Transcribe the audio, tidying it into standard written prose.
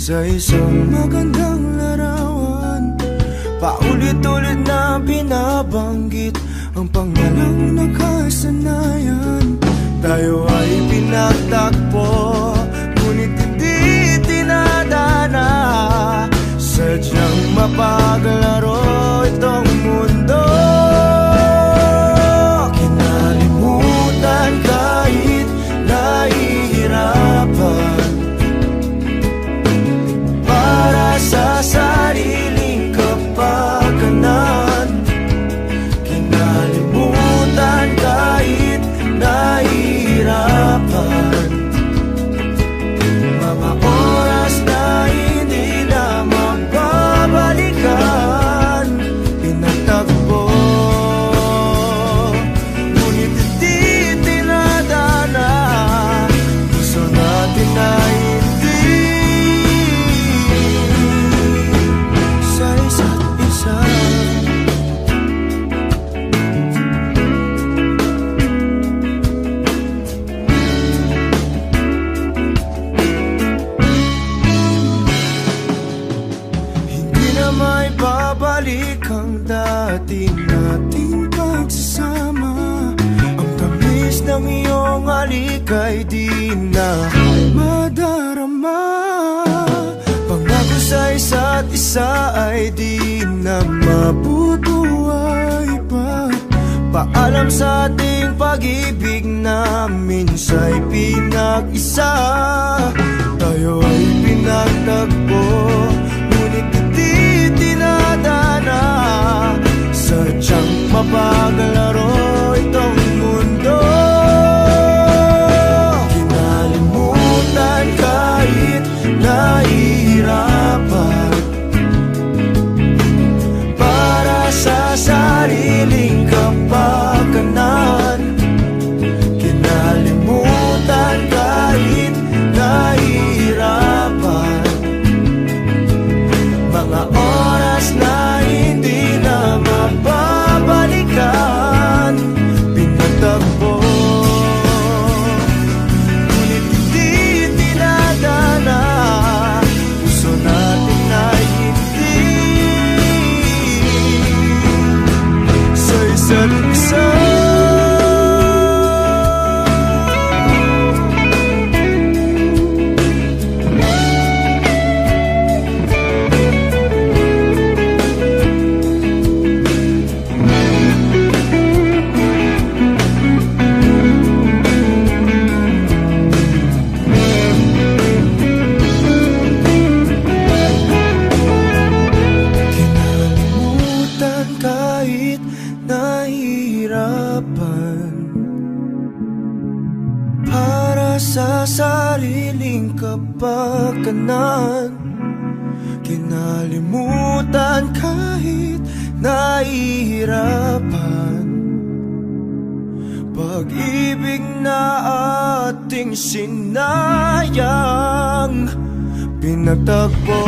sa isang magandang larawan. Paulit-ulit na binabanggit ang pangalang nakasanayan. Tayo ay pinagtagpo, ngunit hindi tinadana. Sadyang mapaglaro itong mundo. Kinalimutan kahit nahihirapan, para sa sariling kapakanan. Kinalimutan kahit nahihirapan, mga oras na hindi na mababalikan. Pinagtagpo, ngunit hindi tinadana. Gusto natin na hindi sa isa't isa. May babalik ang dati nating pagsasama. Ang tamis ng iyong halik ay di na madarama. Pangako sa isa't isa ay di na mabubuhay pa. Paalam sa ating pag-ibig na minsa'y pinag-isa. Tayo ay pinagtagpo, ngunit hindi tinadana. Sadyang mapaglaro itong mundo. Kinalimutan kahit nahihirapan, para sa sariling kapakanan. Kinalimutan kahit nahihirapan, mga oras na hindi na mababalikan. Pinagtagpo, ngunit hindi tinadana. Gusto natin na hindi sa isa't isa. Kahit nahihirapan, para sa sariling kapakanan. Kinalimutan kahit nahihirapan, pag-ibig na ating sinayang. Pinagtagpo,